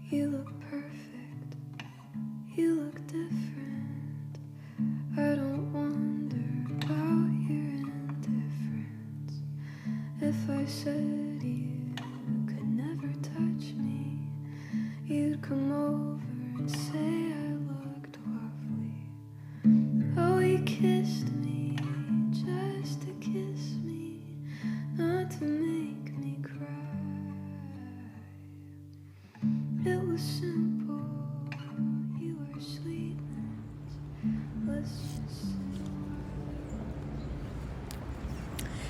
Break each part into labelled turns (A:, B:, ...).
A: You look perfect, you look different. I don't wonder about your indifference. If I said you could never touch me, you'd come over and say I looked lovely. Oh, you kissed me just to kiss me, not to make me cry. It was simple, you were sweetness. Let's just say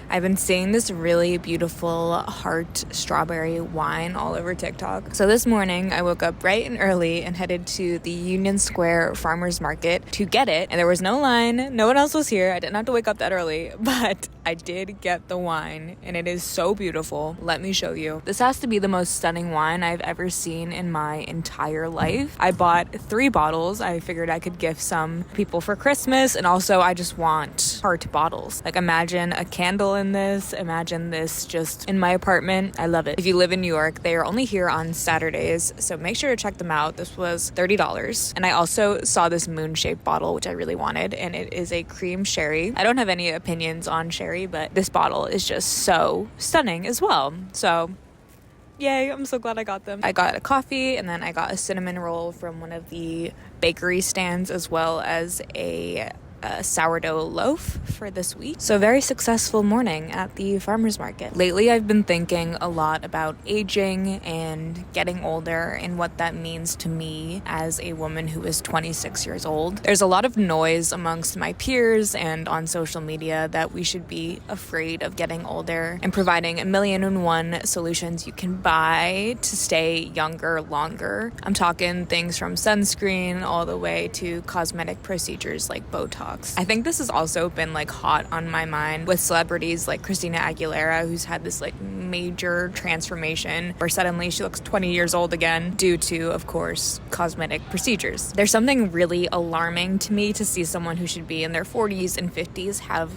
B: I've been seeing this really beautiful heart strawberry wine all over TikTok. So this morning I woke up bright and early and headed to the Union Square Farmers Market to get it. And there was no line. No one else was here. I didn't have to wake up that early, but I did get the wine and it is so beautiful. Let me show you. This has to be the most stunning wine I've ever seen in my entire life. I bought 3 bottles. I figured I could gift some people for Christmas, and also I just want heart bottles. Like, imagine a candle in this. Imagine this just in my apartment. I love it. If you live in New York, they are only here on Saturdays, so make sure to check them out. This was $30. And I also saw this moon-shaped bottle, which I really wanted, and it is a cream sherry. I don't have any opinions on sherry, but this bottle is just so stunning as well. So yay, I'm so glad I got them. I got a coffee, and then I got a cinnamon roll from one of the bakery stands, as well as a sourdough loaf for this week. So very successful morning at the farmers market. Lately, I've been thinking a lot about aging and getting older and what that means to me as a woman who is 26 years old. There's a lot of noise amongst my peers and on social media that we should be afraid of getting older and providing 1,000,001 solutions you can buy to stay younger longer. I'm talking things from sunscreen all the way to cosmetic procedures like Botox. I think this has also been like hot on my mind with celebrities like Christina Aguilera, who's had this like major transformation where suddenly she looks 20 years old again due to, of course, cosmetic procedures. There's something really alarming to me to see someone who should be in their 40s and 50s have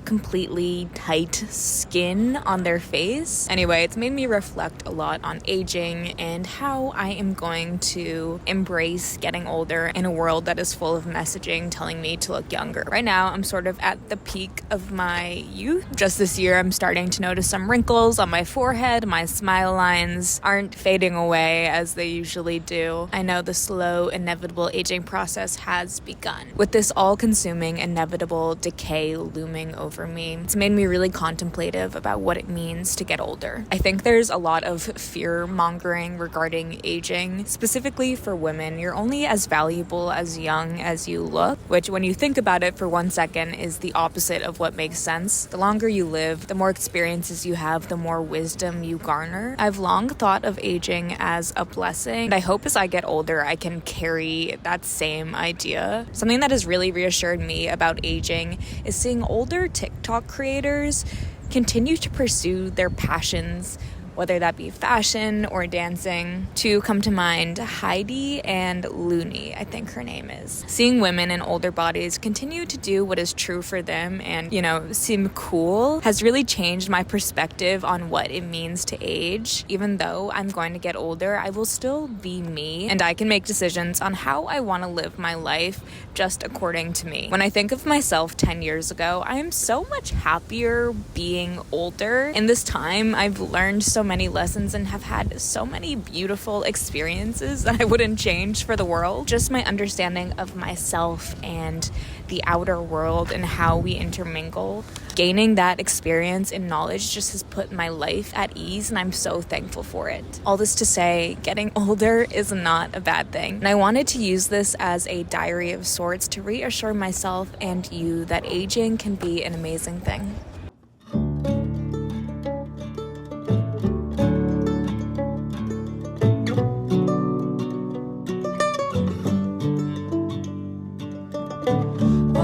B: completely tight skin on their face. Anyway, it's made me reflect a lot on aging and how I am going to embrace getting older in a world that is full of messaging telling me to look younger. Right now, I'm sort of at the peak of my youth. Just this year, I'm starting to notice some wrinkles on my forehead. My smile lines aren't fading away as they usually do. I know the slow, inevitable aging process has begun. With this all-consuming, inevitable decay looming over me, it's made me really contemplative about what it means to get older. I think there's a lot of fear-mongering regarding aging, specifically for women. You're only as valuable as young as you look, which when you think about it for 1 second is the opposite of what makes sense. The longer you live, the more experiences you have, the more wisdom you garner. I've long thought of aging as a blessing, and I hope as I get older I can carry that same idea. Something that has really reassured me about aging is seeing older TikTok creators continue to pursue their passions, whether that be fashion or dancing. Two come to mind, Heidi and Looney, I think her name is. Seeing women in older bodies continue to do what is true for them and, seem cool has really changed my perspective on what it means to age. Even though I'm going to get older, I will still be me, and I can make decisions on how I want to live my life just according to me. When I think of myself 10 years ago, I am so much happier being older. In this time, I've learned so many lessons and have had so many beautiful experiences that I wouldn't change for the world. Just my understanding of myself and the outer world and how we intermingle. Gaining that experience and knowledge just has put my life at ease, and I'm so thankful for it. All this to say, getting older is not a bad thing. And I wanted to use this as a diary of sorts to reassure myself and you that aging can be an amazing thing.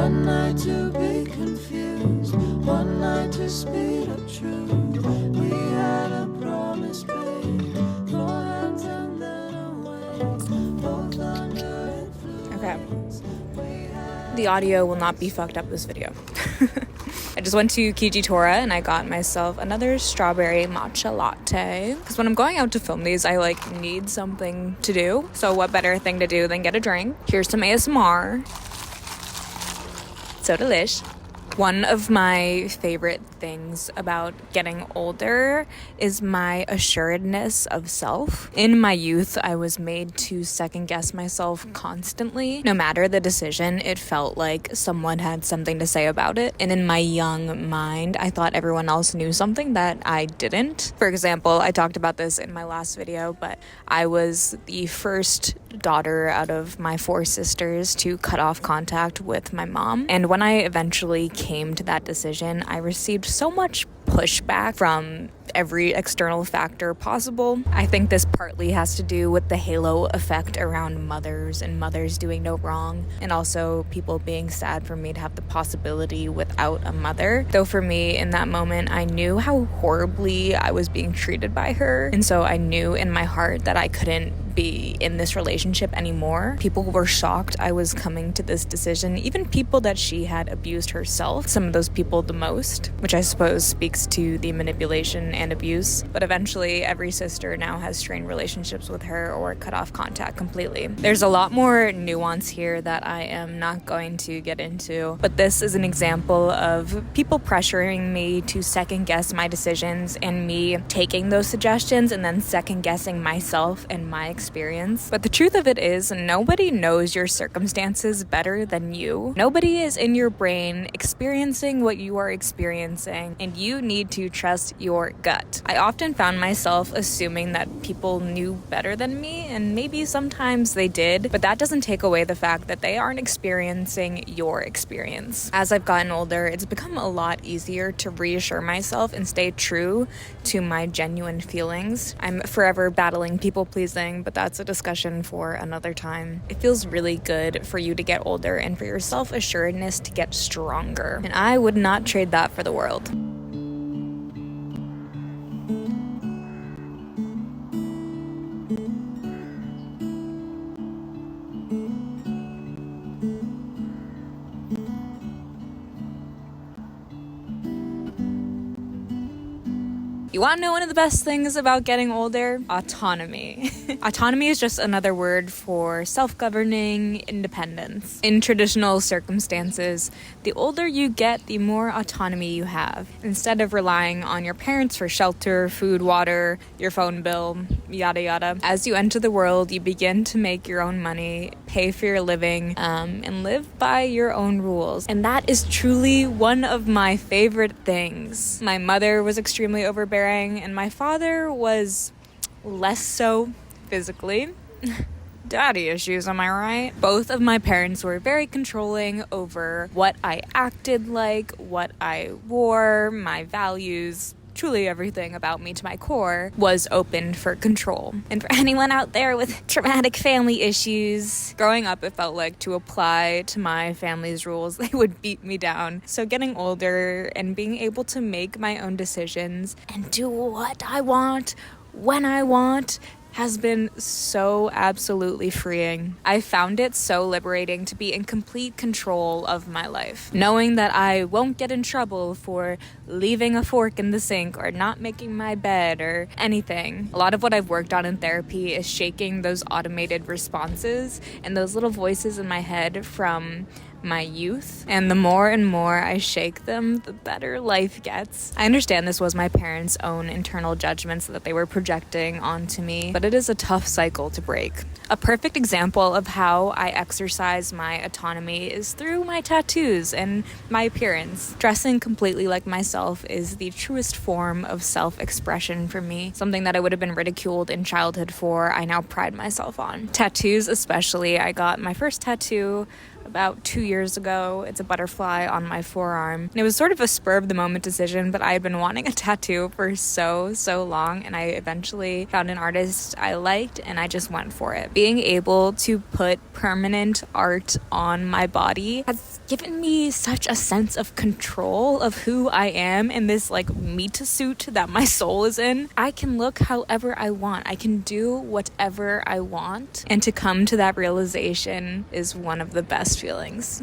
A: one night to be confused, one night to speed up truth. We had a promise, babe. Go hands and then away. Both under influence.
B: Okay. The audio will not be fucked up this video. I just went to Kijitora and I got myself another strawberry matcha latte. Because when I'm going out to film these, I need something to do. So what better thing to do than get a drink? Here's some ASMR. So delish. One of my favorite things about getting older is my assuredness of self. In my youth, I was made to second guess myself constantly. No matter the decision, it felt like someone had something to say about it. And in my young mind, I thought everyone else knew something that I didn't. For example, I talked about this in my last video, but I was the first daughter out of my 4 sisters to cut off contact with my mom. And when I eventually came to that decision, I received so much pushback from every external factor possible. I think this partly has to do with the halo effect around mothers and mothers doing no wrong, and also people being sad for me to have the possibility without a mother. Though for me, in that moment, I knew how horribly I was being treated by her, and so I knew in my heart that I couldn't be in this relationship anymore. People were shocked I was coming to this decision, even people that she had abused herself, some of those people the most, which I suppose speaks to the manipulation and abuse. But eventually, every sister now has strained relationships with her or cut off contact completely. There's a lot more nuance here that I am not going to get into, but this is an example of people pressuring me to second guess my decisions and me taking those suggestions and then second guessing myself and my experience. But the truth of it is, nobody knows your circumstances better than you. Nobody is in your brain experiencing what you are experiencing, and you need to trust your gut. I often found myself assuming that people knew better than me, and maybe sometimes they did, but that doesn't take away the fact that they aren't experiencing your experience. As I've gotten older, it's become a lot easier to reassure myself and stay true to my genuine feelings. I'm forever battling people pleasing, but that's a discussion for another time. It feels really good for you to get older and for your self-assuredness to get stronger, and I would not trade that for the world. You want to know one of the best things about getting older? Autonomy. Autonomy is just another word for self-governing independence. In traditional circumstances, the older you get, the more autonomy you have. Instead of relying on your parents for shelter, food, water, your phone bill, yada yada. As you enter the world, you begin to make your own money, pay for your living, and live by your own rules. And that is truly one of my favorite things. My mother was extremely overbearing, and my father was less so physically. Daddy issues, am I right? Both of my parents were very controlling over what I acted like, what I wore, my values. Truly everything about me to my core was open for control. And for anyone out there with traumatic family issues, growing up it felt like to apply to my family's rules, they would beat me down. So getting older and being able to make my own decisions and do what I want, when I want, has been so absolutely freeing. I found it so liberating to be in complete control of my life. Knowing that I won't get in trouble for leaving a fork in the sink or not making my bed or anything. A lot of what I've worked on in therapy is shaking those automated responses and those little voices in my head from my youth, and the more and more I shake them, the better life gets. I understand this was my parents' own internal judgments that they were projecting onto me, but it is a tough cycle to break. A perfect example of how I exercise my autonomy is through my tattoos and my appearance. Dressing completely like myself is the truest form of self-expression for me, something that I would have been ridiculed in childhood for, I now pride myself on. Tattoos especially. I got my first tattoo about 2 years ago. It's a butterfly on my forearm. And it was sort of a spur of the moment decision, but I had been wanting a tattoo for so long, and I eventually found an artist I liked and I just went for it. Being able to put permanent art on my body has given me such a sense of control of who I am in this meat suit that my soul is in. I can look however I want. I can do whatever I want. And to come to that realization is one of the best feelings.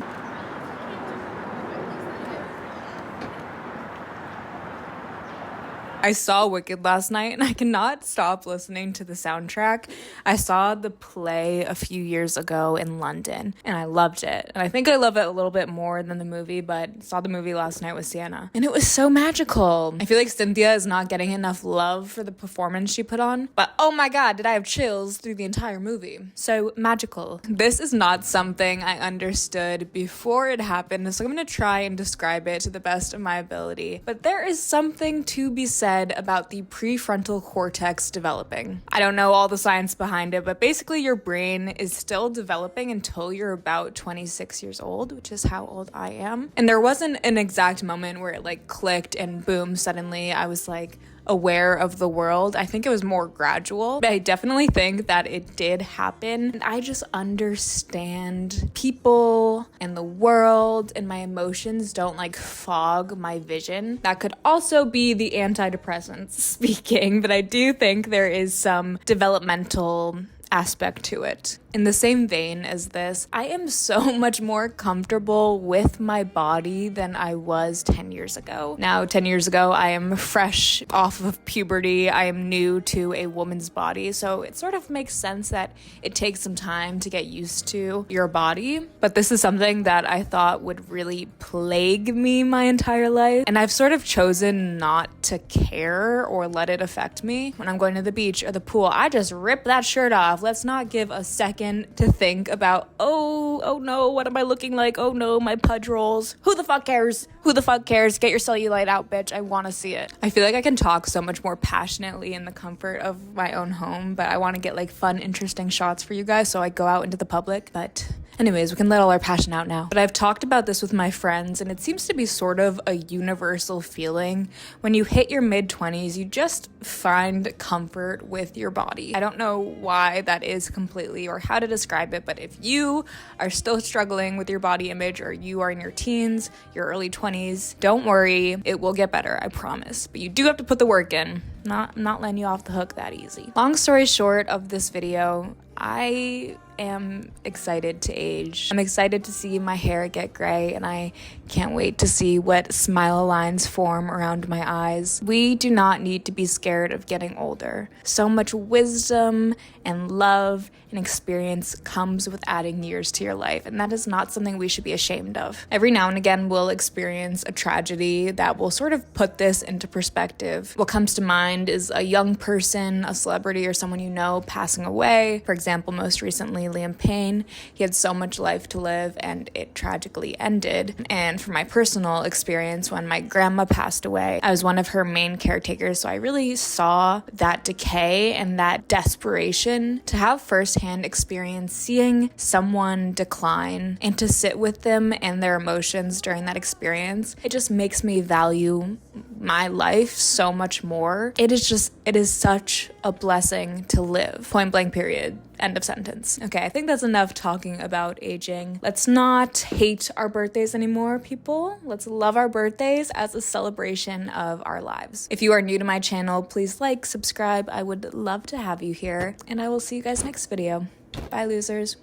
B: I saw Wicked last night and I cannot stop listening to the soundtrack. I saw the play a few years ago in London and I loved it. And I think I love it a little bit more than the movie, but saw the movie last night with Sienna. And it was so magical. I feel like Cynthia is not getting enough love for the performance she put on. But oh my god, did I have chills through the entire movie. So magical. This is not something I understood before it happened, so I'm going to try and describe it to the best of my ability. But there is something to be said about the prefrontal cortex developing. I don't know all the science behind it, but basically your brain is still developing until you're about 26 years old, which is how old I am. And there wasn't an exact moment where it like clicked and boom, suddenly I was like aware of the world. I think it was more gradual, but I definitely think that it did happen. And I just understand people and the world, and my emotions don't like fog my vision. That could also be the antidepressants speaking, but I do think there is some developmental aspect to it. In the same vein as this, I am so much more comfortable with my body than I was 10 years ago. Now, 10 years ago, I am fresh off of puberty. I am new to a woman's body, so it sort of makes sense that it takes some time to get used to your body. But this is something that I thought would really plague me my entire life, and I've sort of chosen not to care or let it affect me. When I'm going to the beach or the pool, I just rip that shirt off. Let's not give a second to think about, oh no, what am I looking like? Oh no, my pudge rolls. Who the fuck cares? Who the fuck cares? Get your cellulite out, bitch. I want to see it. I feel like I can talk so much more passionately in the comfort of my own home, but I want to get like fun, interesting shots for you guys, so I go out into the public. But anyways, we can let all our passion out now. But I've talked about this with my friends, and it seems to be sort of a universal feeling. When you hit your mid-20s, you just find comfort with your body. I don't know why that is completely or how to describe it, but if you are still struggling with your body image, or you are in your teens, your early 20s, don't worry, it will get better, I promise. But you do have to put the work in. Not letting you off the hook that easy. Long story short of this video, I am excited to age. I'm excited to see my hair get gray, and I can't wait to see what smile lines form around my eyes. We do not need to be scared of getting older. So much wisdom and love and experience comes with adding years to your life, and that is not something we should be ashamed of. Every now and again, we'll experience a tragedy that will sort of put this into perspective. What comes to mind is a young person, a celebrity, or someone you know passing away. For example, most recently, Liam Payne. He had so much life to live, and it tragically ended. And from my personal experience, when my grandma passed away, I was one of her main caretakers, so I really saw that decay and that desperation. To have firsthand experience seeing someone decline and to sit with them and their emotions during that experience, it just makes me value my life so much more. It is such a blessing to live. Point blank, period. End of sentence. Okay, I think that's enough talking about aging. Let's not hate our birthdays anymore, people. Let's love our birthdays as a celebration of our lives. If you are new to my channel, please like, subscribe. I would love to have you here, and I will see you guys next video. Bye, losers.